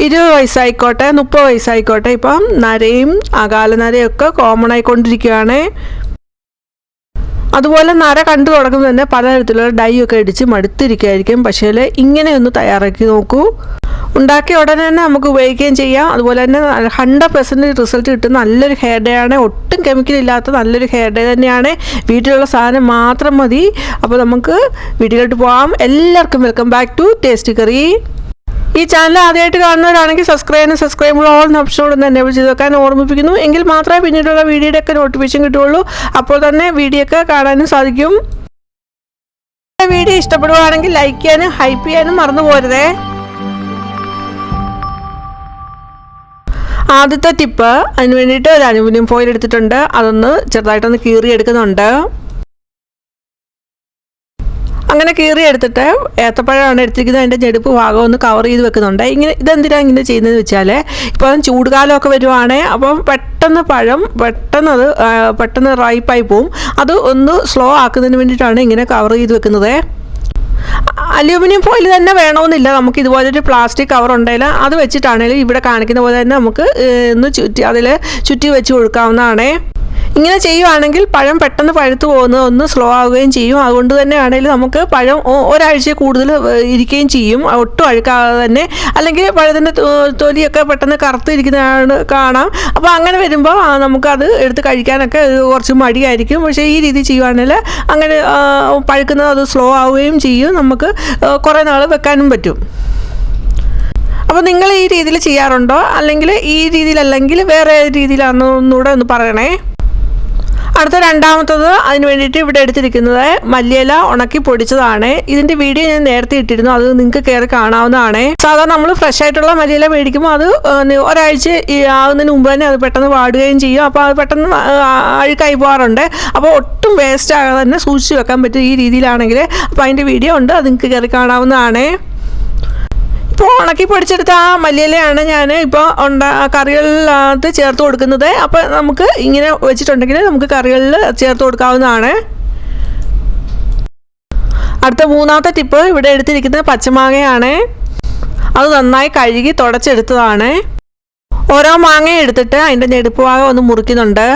20 വയസ്സായിക്കോട്ടെ 30 വയസ്സായിക്കോട്ടെ ഇപ്പം നരയും അകാലനരയൊക്കെ കോമൺ ആയിക്കൊണ്ടിരിക്കുകയാണ്. അതുപോലെ നര കണ്ടു തുടങ്ങുമ്പോൾ തന്നെ പലതരത്തിലുള്ള ഡൈ ഒക്കെ അടിച്ച് മടുത്തിരിക്കുകയായിരിക്കും. പക്ഷേ ഇങ്ങനെയൊന്ന് തയ്യാറാക്കി നോക്കൂ. ഉണ്ടാക്കിയ ഉടനെ തന്നെ നമുക്ക് ഉപയോഗിക്കുകയും ചെയ്യാം. അതുപോലെ തന്നെ 100% റിസൾട്ട് കിട്ടുന്ന നല്ലൊരു ഹെയർ ഡേ ആണ്. ഒട്ടും കെമിക്കൽ ഇല്ലാത്ത നല്ലൊരു ഹെയർ ഡേ തന്നെയാണ്. വീട്ടിലുള്ള സാധനം മാത്രം മതി. അപ്പോൾ നമുക്ക് വീട്ടിലോട്ട് പോകാം. എല്ലാവർക്കും welcome back to tasty curry. ഈ ചാനൽ ആദ്യമായിട്ട് കാണുന്നവരാണെങ്കിൽ സബ്സ്ക്രൈബ് ഓൾ ഓപ്ഷനോട് ഒന്ന് എനേബിൾ ചെയ്ത് വെക്കാൻ ഓർമ്മിപ്പിക്കുന്നു. എങ്കിൽ മാത്രമേ പിന്നീടുള്ള വീഡിയോയുടെ ഒക്കെ നോട്ടിഫിക്കേഷൻ കിട്ടുകയുള്ളൂ. അപ്പോൾ തന്നെ വീഡിയോ ഒക്കെ കാണാനും സാധിക്കും. വീഡിയോ ഇഷ്ടപ്പെടുകയാണെങ്കിൽ ലൈക്ക് ചെയ്യാനും ഹൈപ്പ് ചെയ്യാനും മറന്നു പോരുതേ. ആദ്യത്തെ ടിപ്പ്, അതിന് വേണ്ടിയിട്ട് ഒരു അലുമിനിയം ഫോയിൽ എടുത്തിട്ടുണ്ട്. അതൊന്ന് ചെറുതായിട്ടൊന്ന് കീറിയെടുക്കുന്നുണ്ട്. അങ്ങനെ കീറിയെടുത്തിട്ട് ഏത്തപ്പഴമാണ് എടുത്തിരിക്കുന്നത്. അതിൻ്റെ ഞെടുപ്പ് ഭാഗം ഒന്ന് കവർ ചെയ്ത് വെക്കുന്നുണ്ട്. ഇതെന്തിനാണ് ഇങ്ങനെ ചെയ്യുന്നതെന്ന് വെച്ചാൽ ഇപ്പം ചൂടുകാലമൊക്കെ വരുവാണെങ്കിൽ അപ്പം പെട്ടെന്ന് പഴം പെട്ടെന്ന് റൈപ്പായി പോവും. അത് ഒന്ന് സ്ലോ ആക്കുന്നതിന് വേണ്ടിയിട്ടാണ് ഇങ്ങനെ കവർ ചെയ്ത് വെക്കുന്നത്. അലൂമിനിയം ഫോയിൽ തന്നെ വേണമെന്നില്ല. നമുക്ക് ഇതുപോലൊരു പ്ലാസ്റ്റിക് കവർ ഉണ്ടെങ്കിൽ അത് വെച്ചിട്ടാണെങ്കിലും ഇവിടെ കാണിക്കുന്ന പോലെ തന്നെ നമുക്ക് അതിൽ ചുറ്റി വെച്ച് കൊടുക്കാവുന്നതാണ്. ഇങ്ങനെ ചെയ്യുവാണെങ്കിൽ പഴം പെട്ടെന്ന് പഴുത്തു പോകുന്നത് ഒന്ന് സ്ലോ ആവുകയും ചെയ്യും. അതുകൊണ്ട് തന്നെ ആണെങ്കിലും നമുക്ക് പഴം ഒരാഴ്ച കൂടുതൽ ഇരിക്കുകയും ചെയ്യും, ഒട്ടും അഴുക്കാതെ തന്നെ. അല്ലെങ്കിൽ പഴത്തിൻ്റെ തൊലിയൊക്കെ പെട്ടെന്ന് കറുത്തിരിക്കുന്നതാണ് കാണാം. അപ്പോൾ അങ്ങനെ വരുമ്പോൾ നമുക്കത് എടുത്ത് കഴിക്കാനൊക്കെ കുറച്ച് മടിയായിരിക്കും. പക്ഷേ ഈ രീതി ചെയ്യുവാണെങ്കിൽ അങ്ങനെ പഴുക്കുന്നത് അത് സ്ലോ ആവുകയും ചെയ്യും. നമുക്ക് കുറേ നാൾ വെക്കാനും പറ്റും. അപ്പോൾ നിങ്ങൾ ഈ രീതിയിൽ ചെയ്യാറുണ്ടോ? അല്ലെങ്കിൽ ഈ രീതിയിലല്ലെങ്കിൽ വേറെ രീതിയിലാണെന്നൂടെ ഒന്ന് പറയണേ. അടുത്ത രണ്ടാമത്തത്, അതിന് വേണ്ടിയിട്ട് ഇവിടെ എടുത്തിരിക്കുന്നത് മല്ലിയില ഉണക്കി പൊടിച്ചതാണ്. ഇതിൻ്റെ വീഡിയോ ഞാൻ നേരത്തെ ഇട്ടിരുന്നു, അത് നിങ്ങൾക്ക് കയറി കാണാവുന്നതാണ്. സാധാരണ നമ്മൾ ഫ്രഷ് ആയിട്ടുള്ള മല്ലിയില മേടിക്കുമ്പോൾ അത് ഒരാഴ്ച ആകുന്നതിന് മുമ്പ് തന്നെ അത് പെട്ടെന്ന് വാടുകയും ചെയ്യും. അപ്പോൾ അത് പെട്ടെന്ന് അഴുക്കായി പോകാറുണ്ട്. അപ്പോൾ ഒട്ടും വേസ്റ്റ് ആകാതെ തന്നെ സൂക്ഷിച്ച് വെക്കാൻ പറ്റും ഈ രീതിയിലാണെങ്കിൽ. അപ്പോൾ അതിൻ്റെ വീഡിയോ ഉണ്ട്, അത് നിങ്ങൾക്ക് കയറി കാണാവുന്നതാണ്. ഇപ്പോൾ ഉണക്കി പൊടിച്ചെടുത്ത ആ മല്ലിയിലയാണ് ഞാൻ ഇപ്പോൾ കറികളിനകത്ത് ചേർത്ത് കൊടുക്കുന്നത്. അപ്പോൾ നമുക്ക് ഇങ്ങനെ വെച്ചിട്ടുണ്ടെങ്കിൽ നമുക്ക് കറികളിൽ ചേർത്ത് കൊടുക്കാവുന്നതാണ്. അടുത്ത മൂന്നാമത്തെ ടിപ്പ്, ഇവിടെ എടുത്തിരിക്കുന്നത് പച്ചമാങ്ങയാണ്. അത് നന്നായി കഴുകി തുടച്ചെടുത്തതാണ്. ഓരോ മാങ്ങ എടുത്തിട്ട് അതിൻ്റെ ഞെടുപ്പ് ഭാഗം ഒന്ന് മുറിക്കുന്നുണ്ട്.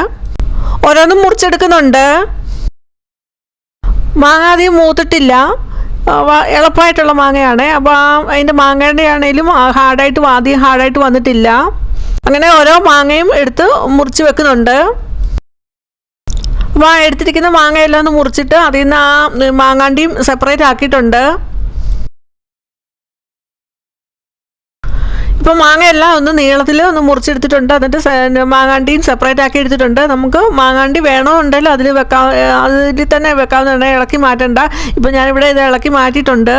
ഓരോന്നും മുറിച്ചെടുക്കുന്നുണ്ട്. മാങ്ങ അധികം മൂത്തിട്ടില്ല, എളുപ്പമായിട്ടുള്ള മാങ്ങയാണ്. അപ്പോൾ അതിൻ്റെ മാങ്ങയുടെ ആണെങ്കിലും അധികം ഹാർഡായിട്ട് വന്നിട്ടില്ല. അങ്ങനെ ഓരോ മാങ്ങയും എടുത്ത് മുറിച്ച് വെക്കുന്നുണ്ട്. അപ്പോൾ എടുത്തിരിക്കുന്ന മാങ്ങയെല്ലാം ഒന്ന് മുറിച്ചിട്ട് അതിൽ നിന്ന് ആ മാങ്ങാണ്ടിയും സെപ്പറേറ്റ് ആക്കിയിട്ടുണ്ട്. ഇപ്പോൾ മാങ്ങയെല്ലാം ഒന്ന് നീളത്തിൽ ഒന്ന് മുറിച്ചെടുത്തിട്ടുണ്ട്. എന്നിട്ട് മാങ്ങാണ്ടിയും സെപ്പറേറ്റ് ആക്കി എടുത്തിട്ടുണ്ട്. നമുക്ക് മാങ്ങാണ്ടി വേണമെന്നുണ്ടെങ്കിൽ അതിൽ തന്നെ വെക്കാവുന്നതാണ്, ഇളക്കി മാറ്റണ്ട. ഇപ്പോൾ ഞാനിവിടെ ഇത് ഇളക്കി മാറ്റിയിട്ടുണ്ട്.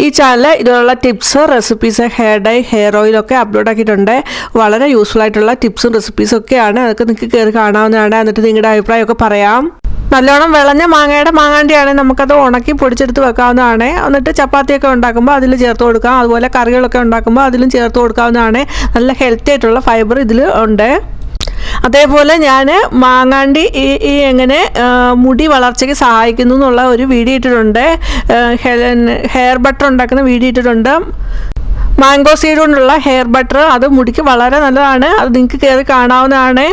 ഈ ചാനൽ ഇതിലുള്ള tips, recipes, hair dye, hair ഓയിലൊക്കെ അപ്ലോഡ് ആക്കിയിട്ടുണ്ട്. വളരെ യൂസ്ഫുൾ ആയിട്ടുള്ള ടിപ്സും റെസിപ്പീസും ഒക്കെയാണ്. അതൊക്കെ നിങ്ങൾക്ക് കയറി കാണാവുന്നതാണ്. എന്നിട്ട് നിങ്ങളുടെ അഭിപ്രായമൊക്കെ പറയാം. നല്ലോണം വിളഞ്ഞ മാങ്ങാണ്ടിയാണെങ്കിൽ നമുക്കത് ഉണക്കി പൊടിച്ചെടുത്ത് വെക്കാവുന്നതാണ്. എന്നിട്ട് ചപ്പാത്തിയൊക്കെ ഉണ്ടാക്കുമ്പോൾ അതിൽ ചേർത്ത് കൊടുക്കാം. അതുപോലെ കറികളൊക്കെ ഉണ്ടാക്കുമ്പോൾ അതിലും ചേർത്ത് കൊടുക്കാവുന്നതാണ്. നല്ല ഹെൽത്തി ആയിട്ടുള്ള ഫൈബർ ഇതിൽ ഉണ്ട്. അതേപോലെ ഞാൻ മാങ്ങാണ്ടി എങ്ങനെ മുടി വളർച്ചയ്ക്ക് സഹായിക്കുന്നു എന്നുള്ള ഒരു വീഡിയോ ഇട്ടിട്ടുണ്ട്. ഹെയർ ബട്ടർ ഉണ്ടാക്കുന്ന വീഡിയോ ഇട്ടിട്ടുണ്ട്. മാംഗോ സീഡ് കൊണ്ടുള്ള ഹെയർ ബട്ടർ, അത് മുടിക്ക് വളരെ നല്ലതാണ്. അത് നിങ്ങൾക്ക് കയറി കാണാവുന്നതാണ്.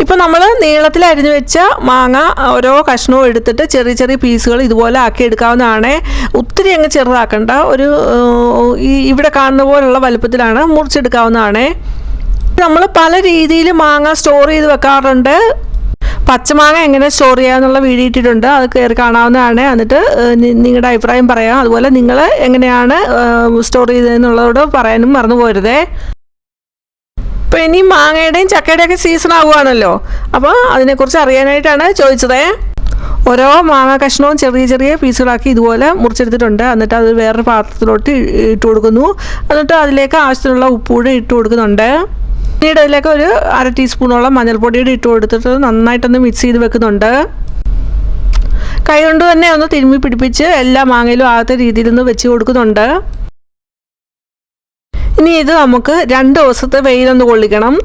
ഇപ്പോൾ നമ്മൾ നീളത്തിൽ അരിഞ്ഞു വെച്ച മാങ്ങ ഓരോ കഷ്ണവും എടുത്തിട്ട് ചെറിയ ചെറിയ പീസുകൾ ഇതുപോലെ ആക്കി എടുക്കാവുന്നതാണ്. ഒത്തിരി അങ്ങ് ചെറുതാക്കണ്ട, ഒരു ഇവിടെ കാണുന്ന പോലുള്ള വലുപ്പത്തിലാണ് മുറിച്ചെടുക്കാവുന്നതാണ്. നമ്മൾ പല രീതിയിൽ മാങ്ങ സ്റ്റോർ ചെയ്ത് വെക്കാറുണ്ട്. പച്ചമാങ്ങ എങ്ങനെ സ്റ്റോർ ചെയ്യാമെന്നുള്ള വീഡിയോ ഇട്ടിട്ടുണ്ട്, അത് കയറി കാണാവുന്നതാണ്. എന്നിട്ട് നിങ്ങളുടെ അഭിപ്രായം പറയാം. അതുപോലെ നിങ്ങൾ എങ്ങനെയാണ് സ്റ്റോർ ചെയ്തതെന്നുള്ളതോട് പറയാനും മറന്നു പോരുതേ. ഇപ്പോൾ ഇനി മാങ്ങയുടെയും ചക്കയുടെയൊക്കെ സീസൺ ആവുകയാണല്ലോ. അപ്പോൾ അതിനെക്കുറിച്ച് അറിയാനായിട്ടാണ് ചോദിച്ചത്. ഓരോ മാങ്ങ കഷ്ണവും ചെറിയ ചെറിയ പീസുകളാക്കി ഇതുപോലെ മുറിച്ചെടുത്തിട്ടുണ്ട്. എന്നിട്ട് അത് വേറൊരു പാത്രത്തിലോട്ട് ഇട്ട് കൊടുക്കുന്നു. എന്നിട്ട് അതിലേക്ക് ആവശ്യത്തിനുള്ള ഉപ്പൂടെ ഇട്ട് കൊടുക്കുന്നുണ്ട്. പിന്നീട് അതിലേക്ക് ഒരു 1/2 ടീസ്പൂണോളം മഞ്ഞൾപ്പൊടിയുടെ ഇട്ട് കൊടുത്തിട്ട് നന്നായിട്ടൊന്ന് മിക്സ് ചെയ്ത് വെക്കുന്നുണ്ട്. കൈ കൊണ്ട് തന്നെ ഒന്ന് തിരുമ്മി പിടിപ്പിച്ച് എല്ലാ മാങ്ങയിലും ആകാത്ത രീതിയിലൊന്ന് വെച്ച് കൊടുക്കുന്നുണ്ട്. ഇനി ഇത് നമുക്ക് 2 ദിവസത്തെ വെയിലൊന്ന് കൊള്ളിക്കണം.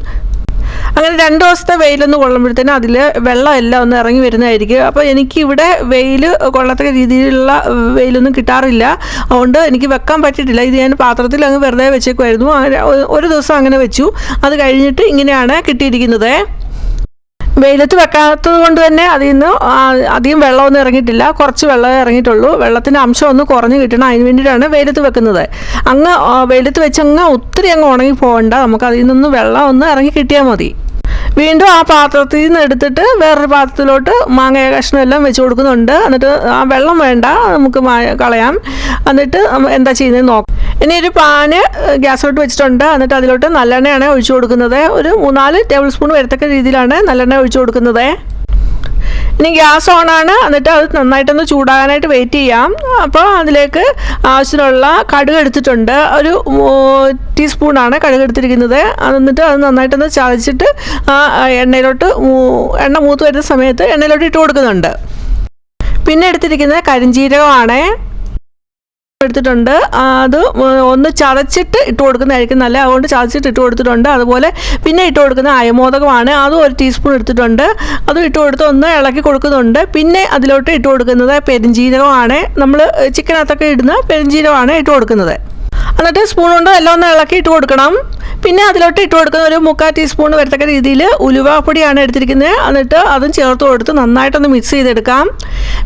അങ്ങനെ 2 ദിവസത്തെ വെയിലൊന്ന് കൊള്ളുമ്പോഴത്തേനും അതിൽ വെള്ളം എല്ലാം ഒന്ന് ഇറങ്ങി വരുന്നതായിരിക്കും. അപ്പോൾ എനിക്കിവിടെ വെയിൽ കൊള്ളത്തക്ക രീതിയിലുള്ള വെയിലൊന്നും കിട്ടാറില്ല, അതുകൊണ്ട് എനിക്ക് വെക്കാൻ പറ്റിയിട്ടില്ല. ഇത് ഞാൻ പാത്രത്തിൽ അങ്ങ് വെറുതെ വെച്ചേക്കുമായിരുന്നു. ഒരു ദിവസം അങ്ങനെ വെച്ചു. അത് കഴിഞ്ഞിട്ട് ഇങ്ങനെയാണ് കിട്ടിയിരിക്കുന്നത്. വെയിലത്ത് വെക്കാത്തത് കൊണ്ട് തന്നെ അതിൽ നിന്ന് അധികം വെള്ളമൊന്നും ഇറങ്ങിയിട്ടില്ല, കുറച്ച് വെള്ളമേ ഇറങ്ങിയിട്ടുള്ളൂ. വെള്ളത്തിൻ്റെ അംശം ഒന്ന് കുറഞ്ഞ് കിട്ടണം, അതിന് വേണ്ടിയിട്ടാണ് വെയിലത്ത് വെക്കുന്നത്. അങ്ങ് വെയിലത്ത് വെച്ചങ്ങ് ഒത്തിരി അങ്ങ് ഉണങ്ങി പോകണ്ട, നമുക്ക് അതിൽ നിന്ന് വെള്ളം ഒന്ന് ഇറങ്ങി കിട്ടിയാൽ മതി. വീണ്ടും ആ പാത്രത്തിൽ നിന്ന് എടുത്തിട്ട് വേറൊരു പാത്രത്തിലോട്ട് മാങ്ങ കഷ്ണം എല്ലാം വെച്ച് കൊടുക്കുന്നുണ്ട്. എന്നിട്ട് ആ വെള്ളം വേണ്ട, നമുക്ക് കളയാം. എന്നിട്ട് എന്താ ചെയ്യുന്നത് നോക്കാം. ഇനി ഒരു പാന് ഗ്യാസിലോട്ട് വെച്ചിട്ടുണ്ട്. എന്നിട്ട് അതിലോട്ട് നല്ലെണ്ണയാണ് ഒഴിച്ചു കൊടുക്കുന്നത്. ഒരു 3-4 ടേബിൾ സ്പൂൺ വരത്തക്ക രീതിയിലാണ് നല്ലെണ്ണ ഒഴിച്ചു കൊടുക്കുന്നത്. ഇനി ഗ്യാസ് ഓണാണ്. എന്നിട്ട് അത് നന്നായിട്ടൊന്ന് ചൂടാകാനായിട്ട് വെയിറ്റ് ചെയ്യാം. അപ്പോൾ അതിലേക്ക് ആവശ്യത്തിനുള്ള കടുക് എടുത്തിട്ടുണ്ട്. ഒരു ടീസ്പൂണാണ് കടുക് എടുത്തിരിക്കുന്നത്. എന്നിട്ട് അത് നന്നായിട്ടൊന്ന് ചതച്ചിട്ട് എണ്ണയിലോട്ട് എണ്ണ മൂത്ത് വരുന്ന സമയത്ത് എണ്ണയിലോട്ട് ഇട്ട് കൊടുക്കുന്നുണ്ട്. പിന്നെ എടുത്തിരിക്കുന്നത് കരിഞ്ജീരകമാണ് എടുത്തിട്ടുണ്ട്. അത് ഒന്ന് ചതച്ചിട്ട് ഇട്ട് കൊടുക്കുന്നതായിരിക്കും നല്ല, അതുകൊണ്ട് ചതച്ചിട്ട് ഇട്ട് കൊടുത്തിട്ടുണ്ട്. അതുപോലെ പിന്നെ ഇട്ട് കൊടുക്കുന്ന അയമോദകമാണ്, അതും 1 ടീസ്പൂൺ എടുത്തിട്ടുണ്ട്. അതും ഇട്ട് കൊടുത്ത് ഒന്ന് ഇളക്കി കൊടുക്കുന്നുണ്ട്. പിന്നെ അതിലോട്ട് ഇട്ട് കൊടുക്കുന്നത് പെരുംജീരകമാണ്, നമ്മൾ ചിക്കനകത്തൊക്കെ ഇടുന്ന പെരുംജീരകമാണ് ഇട്ട് കൊടുക്കുന്നത്. എന്നിട്ട് സ്പൂൺ കൊണ്ട് എല്ലാം ഒന്ന് ഇളക്കി ഇട്ട് കൊടുക്കണം. പിന്നെ അതിലോട്ട് ഇട്ട് കൊടുക്കുന്ന ഒരു 3/4 ടീസ്പൂൺ വരത്തക്ക രീതിയിൽ ഉലുവാപ്പൊടിയാണ് എടുത്തിരിക്കുന്നത്. എന്നിട്ട് അതും ചേർത്ത് കൊടുത്ത് നന്നായിട്ടൊന്ന് മിക്സ് ചെയ്തെടുക്കാം.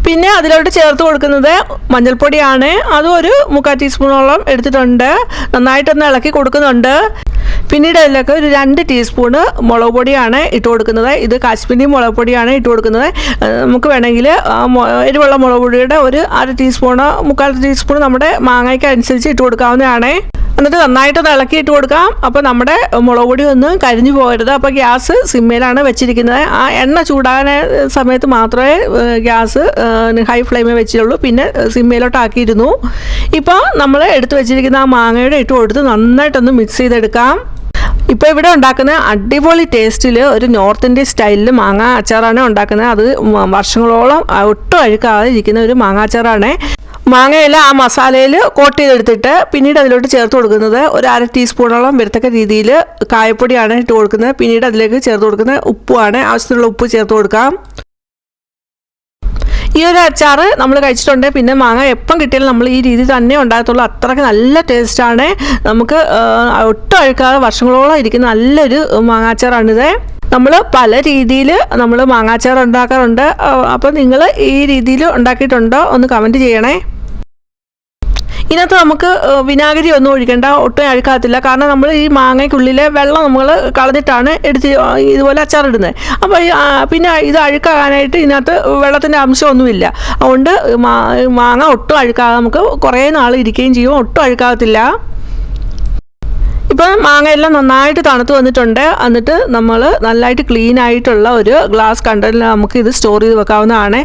പിന്നെ അതിലോട്ട് ചേർത്ത് കൊടുക്കുന്നത് മഞ്ഞൾപ്പൊടിയാണ്, അതും ഒരു 3/4 ടീസ്പൂണോളം എടുത്തിട്ടുണ്ട്. നന്നായിട്ടൊന്ന് ഇളക്കി കൊടുക്കുന്നുണ്ട്. പിന്നീട് അതിലേക്ക് ഒരു 2 ടീസ്പൂണ് മുളക് പൊടിയാണ് ഇട്ട് കൊടുക്കുന്നത്. ഇത് കാശ്മീരി മുളക് പൊടിയാണ് ഇട്ട് കൊടുക്കുന്നത്. നമുക്ക് വേണമെങ്കിൽ എരിവുള്ള മുളക് പൊടിയുടെ ഒരു 1/2 ടീസ്പൂണോ 3/4 ടീസ്പൂൺ നമ്മുടെ മാങ്ങയ്ക്ക് അനുസരിച്ച് ഇട്ട് കൊടുക്കാവുന്നതാണ്. എന്നിട്ട് നന്നായിട്ടൊന്ന് ഇളക്കി ഇട്ട് കൊടുക്കാം. അപ്പോൾ നമ്മുടെ മുളക് പൊടി ഒന്നും കരിഞ്ഞു പോകരുത്. അപ്പോൾ ഗ്യാസ് സിമ്മയിലാണ് വെച്ചിരിക്കുന്നത്. ആ എണ്ണ ചൂടാകാൻ സമയത്ത് മാത്രമേ ഗ്യാസ് ഹൈ ഫ്ലെയിമിൽ വെച്ചിട്ടുള്ളൂ, പിന്നെ സിമ്മയിലോട്ടാക്കിയിരുന്നു. ഇപ്പോൾ നമ്മൾ എടുത്ത് വെച്ചിരിക്കുന്ന ആ മാങ്ങയുടെ ഇട്ട് കൊടുത്ത് നന്നായിട്ടൊന്ന് മിക്സ് ചെയ്തെടുക്കാം. ഇപ്പോൾ ഇവിടെ ഉണ്ടാക്കുന്ന അടിപൊളി ടേസ്റ്റിൽ ഒരു നോർത്ത് ഇന്ത്യൻ സ്റ്റൈലിൽ മാങ്ങ അച്ചാറാണ് ഉണ്ടാക്കുന്നത്. അത് വർഷങ്ങളോളം ഒട്ടും അഴുക്കാതെ ഇരിക്കുന്ന ഒരു മാങ്ങ അച്ചാറാണ്. മാങ്ങയെല്ലാം ആ മസാലയിൽ കോട്ട് ചെയ്തെടുത്തിട്ട് പിന്നീട് അതിലോട്ട് ചേർത്ത് കൊടുക്കുന്നത് ഒരു 1/2 ടീസ്പൂണോളം വരത്തക്ക രീതിയിൽ കായപ്പൊടിയാണ് ഇട്ട് കൊടുക്കുന്നത്. പിന്നീട് അതിലേക്ക് ചേർത്ത് കൊടുക്കുന്നത് ഉപ്പുമാണ്, ആവശ്യത്തിനുള്ള ഉപ്പ് ചേർത്ത് കൊടുക്കാം. ഈ ഒരു അച്ചാർ നമ്മൾ കഴിച്ചിട്ടുണ്ട്. പിന്നെ മാങ്ങ എപ്പം കിട്ടിയാലും നമ്മൾ ഈ രീതി തന്നെ ഉണ്ടാകത്തുള്ളൂ. അത്രയ്ക്ക് നല്ല ടേസ്റ്റാണ്. നമുക്ക് ഒട്ടും അഴുക്കാതെ വർഷങ്ങളോളം ഇരിക്കുന്ന നല്ലൊരു മാങ്ങാച്ചാറാണിത്. നമ്മൾ പല രീതിയിൽ നമ്മൾ മാങ്ങാച്ചാർ ഉണ്ടാക്കാറുണ്ട്. അപ്പോൾ നിങ്ങൾ ഈ രീതിയിൽ ഉണ്ടാക്കിയിട്ടുണ്ടോ ഒന്ന് കമൻറ്റ് ചെയ്യണേ. ഇതിനകത്ത് നമുക്ക് വിനാഗിരി ഒന്നും ഒഴിക്കേണ്ട, ഒട്ടും അഴുക്കാത്തില്ല. കാരണം നമ്മൾ ഈ മാങ്ങയ്ക്കുള്ളിലെ വെള്ളം നമ്മൾ കളഞ്ഞിട്ടാണ് എടുത്ത് ഇതുപോലെ അച്ചാറിടുന്നത്. അപ്പോൾ പിന്നെ ഇത് അഴുക്കാകാനായിട്ട് ഇതിനകത്ത് വെള്ളത്തിൻ്റെ അംശമൊന്നുമില്ല. അതുകൊണ്ട് മാങ്ങ ഒട്ടും അഴുക്കാതെ നമുക്ക് കുറേ നാൾ ഇരിക്കുകയും ചെയ്യും, ഒട്ടും അഴുക്കാകത്തില്ല. ഇപ്പം മാങ്ങയെല്ലാം നന്നായിട്ട് തണുത്ത് വന്നിട്ടുണ്ട്. എന്നിട്ട് നമ്മൾ നല്ലതായിട്ട് ക്ലീൻ ആയിട്ടുള്ള ഒരു ഗ്ലാസ് കണ്ടെയ്നറിൽ നമുക്ക് ഇത് സ്റ്റോർ ചെയ്ത് വെക്കാവുന്നതാണ്.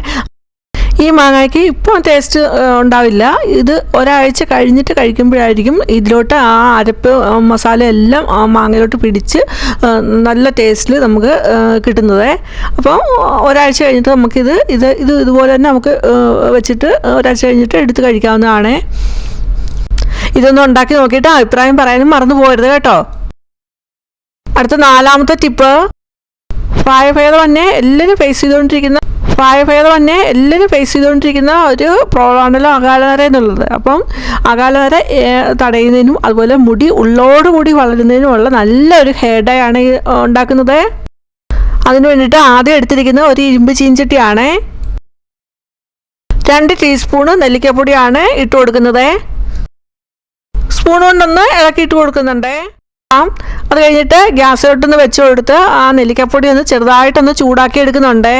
ഈ മാങ്ങയ്ക്ക് ഇപ്പോൾ ടേസ്റ്റ് ഉണ്ടാവില്ല. ഇത് ഒരാഴ്ച കഴിഞ്ഞിട്ട് കഴിക്കുമ്പോഴായിരിക്കും ഇതിലോട്ട് ആ അരപ്പ് മസാല എല്ലാം ആ മാങ്ങയിലോട്ട് പിടിച്ച് നല്ല ടേസ്റ്റിൽ നമുക്ക് കിട്ടുന്നത്. അപ്പോൾ ഒരാഴ്ച കഴിഞ്ഞിട്ട് നമുക്കിത് ഇതുപോലെ തന്നെ നമുക്ക് വെച്ചിട്ട് ഒരാഴ്ച കഴിഞ്ഞിട്ട് എടുത്ത് കഴിക്കാവുന്നതാണ്. ഇതൊന്നും ഉണ്ടാക്കി നോക്കിയിട്ട് അഭിപ്രായം പറയാനും മറന്നു പോകരുത് കേട്ടോ. അടുത്ത 4ാമത്തെ ടിപ്പ്, പ്രായഭേദം തന്നെ എല്ലാവരും ഫേസ് ചെയ്തുകൊണ്ടിരിക്കുന്ന ഒരു പ്രോബ്ലമാണല്ലോ അകാലനര എന്നുള്ളത്. അപ്പം അകാലനര തടയുന്നതിനും അതുപോലെ മുടി ഉള്ളോടുകൂടി വളരുന്നതിനുമുള്ള നല്ലൊരു ഹെയർ ഡൈ ആണ് ഉണ്ടാക്കുന്നത്. അതിന് വേണ്ടിയിട്ട് ആദ്യം എടുത്തിരിക്കുന്ന ഒരു ഇരുമ്പ് ചീഞ്ചട്ടിയാണ്. 2 ടീസ്പൂണ് നെല്ലിക്കപ്പൊടിയാണ് ഇട്ട് കൊടുക്കുന്നത്. സ്പൂൺ കൊണ്ടൊന്ന് ഇളക്കിയിട്ട് കൊടുക്കുന്നുണ്ട്. അത് കഴിഞ്ഞിട്ട് ഗ്യാസിലോട്ടൊന്ന് വെച്ച് കൊടുത്ത് ആ നെല്ലിക്കപ്പൊടി ഒന്ന് ചെറുതായിട്ടൊന്ന് ചൂടാക്കി എടുക്കുന്നുണ്ട്.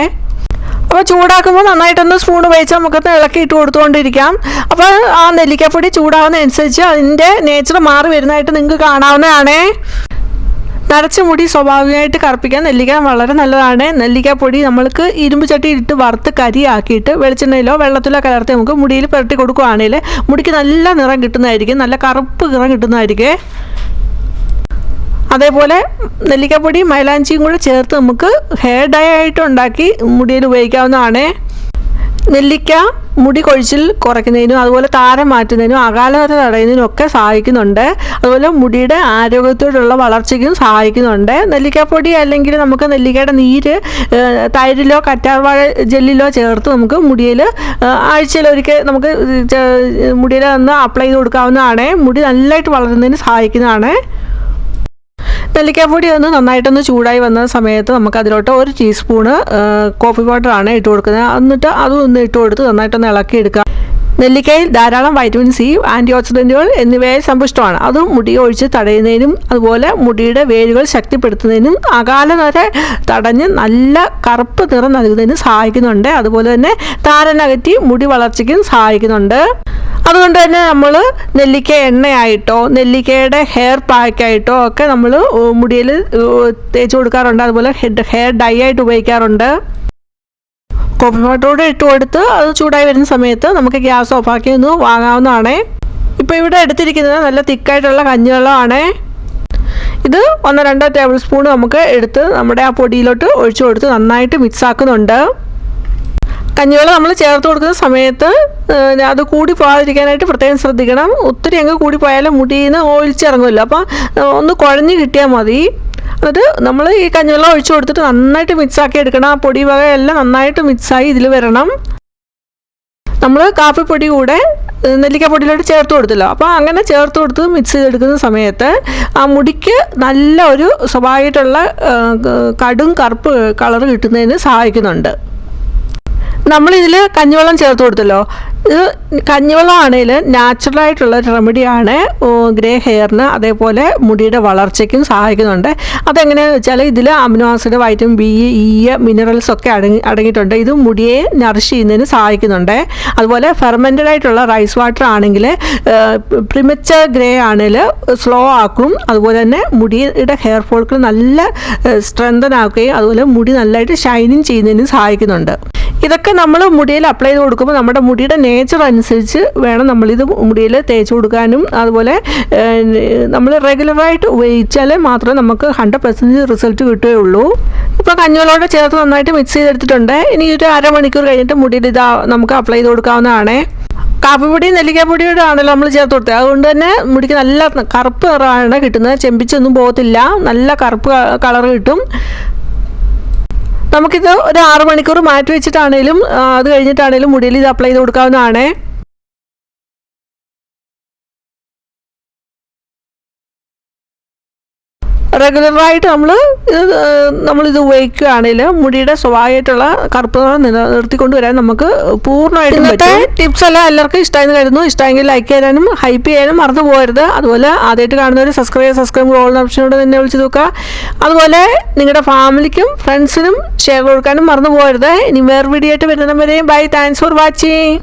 അപ്പോൾ ചൂടാക്കുമ്പോൾ നന്നായിട്ടൊന്ന് സ്പൂൺ ഉപയോഗിച്ച് നമുക്കൊന്ന് ഇളക്കിയിട്ട് കൊടുത്തുകൊണ്ടിരിക്കാം. അപ്പോൾ ആ നെല്ലിക്കപ്പൊടി ചൂടാകുന്നതനുസരിച്ച് അതിൻ്റെ നേച്ചർ മാറി വരുന്നതായിട്ട് നിങ്ങൾക്ക് കാണാവുന്നതാണ്. നരച്ച മുടി സ്വാഭാവികമായിട്ട് കറുപ്പിക്കാൻ നെല്ലിക്ക വളരെ നല്ലതാണ്. നെല്ലിക്കാപ്പൊടി നമ്മൾക്ക് ഇരുമ്പ് ചട്ടിയിലിട്ട് വറുത്ത് കരിയാക്കിയിട്ട് വെളിച്ചെണ്ണയിലോ വെള്ളത്തിലോ കലർത്തി നമുക്ക് മുടിയിൽ പുരട്ടി കൊടുക്കുകയാണെങ്കിൽ മുടിക്ക് നല്ല നിറം കിട്ടുന്നതായിരിക്കും, നല്ല കറുപ്പ് നിറം കിട്ടുന്നതായിരിക്കും. അതേപോലെ നെല്ലിക്കാപ്പൊടി മൈലാഞ്ചിയും കൂടെ ചേർത്ത് നമുക്ക് ഹെയർ ഡൈ ആയിട്ട് ഉണ്ടാക്കി മുടിയിൽ ഉപയോഗിക്കാവുന്നതാണ്. നെല്ലിക്ക മുടി കൊഴിച്ചിൽ കുറയ്ക്കുന്നതിനും അതുപോലെ താരം മാറ്റുന്നതിനും അകാലനര തടയുന്നതിനും ഒക്കെ സഹായിക്കുന്നുണ്ട്. അതുപോലെ മുടിയുടെ ആരോഗ്യത്തോടുള്ള വളർച്ചയ്ക്കും സഹായിക്കുന്നുണ്ട്. നെല്ലിക്കാപ്പൊടി അല്ലെങ്കിൽ നമുക്ക് നെല്ലിക്കയുടെ നീര് തൈരിലോ കറ്റാർവാഴ ജെല്ലിലോ ചേർത്ത് നമുക്ക് മുടിയിൽ ആഴ്ചയിലൊരിക്കൽ നമുക്ക് മുടിയിൽ ഒന്ന് അപ്ലൈ ചെയ്ത് കൊടുക്കാവുന്നതാണ്. മുടി നല്ലതായിട്ട് വളരുന്നതിന് സഹായിക്കുന്നതാണ്. നെല്ലിക്കാപ്പൊടി ഒന്ന് നന്നായിട്ടൊന്ന് ചൂടായി വന്ന സമയത്ത് നമുക്ക് അതിലോട്ട് 1 ടീസ്പൂണ് കോഫി പൗഡറാണ് ഇട്ട് കൊടുക്കുന്നത്. എന്നിട്ട് അതും ഒന്ന് ഇട്ട് കൊടുത്ത് നന്നായിട്ടൊന്ന് ഇളക്കിയെടുക്കുക. നെല്ലിക്കയിൽ ധാരാളം വൈറ്റമിൻ സി, ആൻറ്റി ഓക്സിഡൻറ്റുകൾ എന്നിവയെ സമ്പുഷ്ടമാണ്. അതും മുടി ഒഴിച്ച് തടയുന്നതിനും അതുപോലെ മുടിയുടെ വേരുകൾ ശക്തിപ്പെടുത്തുന്നതിനും അകാലനര തടഞ്ഞ് നല്ല കറുപ്പ് നിറം നൽകുന്നതിനും സഹായിക്കുന്നുണ്ട്. അതുപോലെ തന്നെ താരനകറ്റി മുടി വളർച്ചയ്ക്കും സഹായിക്കുന്നുണ്ട്. അതുകൊണ്ട് തന്നെ നമ്മൾ നെല്ലിക്ക എണ്ണയായിട്ടോ നെല്ലിക്കയുടെ ഹെയർ പാക്കായിട്ടോ ഒക്കെ നമ്മൾ മുടിയിൽ തേച്ച് കൊടുക്കാറുണ്ട്. അതുപോലെ ഹെയർ ഡൈ ആയിട്ട് ഉപയോഗിക്കാറുണ്ട്. കോഫി പൗഡറോട് ഇട്ട് കൊടുത്ത് അത് ചൂടായി വരുന്ന സമയത്ത് നമുക്ക് ഗ്യാസ് ഓഫാക്കി ഒന്ന് വാങ്ങാവുന്നതാണ്. ഇപ്പോൾ ഇവിടെ എടുത്തിരിക്കുന്നത് നല്ല തിക്കായിട്ടുള്ള കഞ്ഞിവെള്ളമാണ്. ഇത് 1-2 ടേബിൾ സ്പൂൺ നമുക്ക് എടുത്ത് നമ്മുടെ ആ പൊടിയിലോട്ട് ഒഴിച്ചു കൊടുത്ത് നന്നായിട്ട് മിക്സ് ആക്കുന്നുണ്ട്. കഞ്ഞിവെള്ളം നമ്മൾ ചേർത്ത് കൊടുക്കുന്ന സമയത്ത് അത് കൂടി പോകാതിരിക്കാനായിട്ട് പ്രത്യേകം ശ്രദ്ധിക്കണം. ഒത്തിരി അങ്ങ് കൂടി പോയാലും മുടിയിൽ നിന്ന് ഒഴിച്ചിറങ്ങുമല്ലോ, അപ്പോൾ ഒന്ന് കുഴഞ്ഞ് കിട്ടിയാൽ മതി. എന്നിട്ട് നമ്മൾ ഈ കഞ്ഞിവെള്ളം ഒഴിച്ചു കൊടുത്തിട്ട് നന്നായിട്ട് മിക്സാക്കി എടുക്കണം. ആ പൊടി വകയെല്ലാം നന്നായിട്ട് മിക്സായി ഇതിൽ വരണം. നമ്മൾ കാപ്പിപ്പൊടി കൂടെ നെല്ലിക്കപ്പൊടിയിലോട്ട് ചേർത്ത് കൊടുത്തല്ലോ, അപ്പോൾ അങ്ങനെ ചേർത്ത് കൊടുത്ത് മിക്സ് ചെയ്തെടുക്കുന്ന സമയത്ത് ആ മുടിക്ക് നല്ല ഒരു സ്വാഭാവികമായിട്ടുള്ള കടും കറുപ്പ് കളർ കിട്ടുന്നതിന് സഹായിക്കുന്നുണ്ട്. നമ്മളിതിൽ കഞ്ഞിവെള്ളം ചേർത്ത് കൊടുത്തല്ലോ. ഇത് കഞ്ഞിവെള്ളം ആണെങ്കിൽ നാച്ചുറലായിട്ടുള്ള റെമഡിയാണ്. ഗ്രേ ഹെയറിന് അതേപോലെ മുടിയുടെ വളർച്ചയ്ക്കും സഹായിക്കുന്നുണ്ട്. അതെങ്ങനെയാണെന്ന് വെച്ചാൽ ഇതിൽ amino acid, vitamin B, E, minerals ഒക്കെ അടങ്ങിയിട്ടുണ്ട്. ഇത് മുടിയെ നറിഷ് ചെയ്യുന്നതിന് സഹായിക്കുന്നുണ്ട്. അതുപോലെ ഫെർമെൻറ്റഡ് ആയിട്ടുള്ള റൈസ് വാട്ടർ ആണെങ്കിൽ പ്രിമച്ചർ ഗ്രേ ആണെങ്കിൽ സ്ലോ ആക്കും. അതുപോലെ തന്നെ മുടിയുടെ ഹെയർ ഫോളിക്കിൾ നല്ല സ്ട്രെങ്തൻ ആക്കുകയും അതുപോലെ മുടി നല്ലതായിട്ട് ഷൈനിങ് ചെയ്യുന്നതിന് സഹായിക്കുന്നുണ്ട്. ഇതൊക്കെ നമ്മൾ മുടിയിൽ അപ്ലൈ ചെയ്ത് കൊടുക്കുമ്പോൾ നമ്മുടെ മുടിയുടെ നേച്ചർ അനുസരിച്ച് വേണം നമ്മളിത് മുടിയിൽ തേച്ച് കൊടുക്കാനും. അതുപോലെ നമ്മൾ റെഗുലറായിട്ട് ഉപയോഗിച്ചാൽ മാത്രമേ നമുക്ക് 100% റിസൾട്ട് കിട്ടുകയുള്ളൂ. ഇപ്പോൾ കഞ്ഞിവെള്ളത്തോടെ ചേർത്ത് നന്നായിട്ട് മിക്സ് ചെയ്തെടുത്തിട്ടുണ്ട്. ഇനി ഒരു അരമണിക്കൂർ കഴിഞ്ഞിട്ട് മുടിയിൽ നമുക്ക് അപ്ലൈ ചെയ്ത് കൊടുക്കാവുന്നതാണ്. കാപ്പിപ്പൊടി നെല്ലിക്കാപ്പൊടിയുടെ ആണല്ലോ നമ്മൾ ചേർത്ത് കൊടുത്തത്. അതുകൊണ്ട് തന്നെ മുടിക്ക് നല്ല കറുപ്പ് നിറമാണ് കിട്ടുന്നത്. ചെമ്പിച്ചൊന്നും പോകത്തില്ല, നല്ല കറുപ്പ് കളർ കിട്ടും. നമുക്കിത് ഒരു 6 മണിക്കൂർ മാറ്റി വെച്ചിട്ടാണേലും അത് കഴിഞ്ഞിട്ടാണേലും മുടിയിൽ ഇത് അപ്ലൈ ചെയ്ത് കൊടുക്കാവുന്നതാണ്. റെഗുലറായിട്ട് നമ്മളിത് ഉപയോഗിക്കുകയാണെങ്കിൽ മുടിയുടെ സ്വാഭാവികമായിട്ടുള്ള കറുപ്പ് നിലനിർത്തിക്കൊണ്ട് വരാൻ നമുക്ക് പൂർണ്ണമായിട്ടും പറ്റും. ടിപ്സ് എല്ലാം എല്ലാവർക്കും ഇഷ്ടമായെന്ന് കരുതുന്നു. ഇഷ്ടമെങ്കിൽ ലൈക്ക് ചെയ്യാനും ഹൈപ്പ് ചെയ്യാനും മറന്നു പോകരുത്. അതുപോലെ ആദ്യമായിട്ട് കാണുന്നവർ സബ്സ്ക്രൈബ് ഓൾ ഓപ്ഷനോട് തന്നെ വിളിച്ച് നോക്കുക. അതുപോലെ നിങ്ങളുടെ ഫാമിലിക്കും ഫ്രണ്ട്സിനും ഷെയർ കൊടുക്കാനും മറന്നു പോകരുത്. ഇനി വേറെ വീഡിയോ ആയിട്ട് വരുന്നവരെയും ബൈ. Thanks for watching.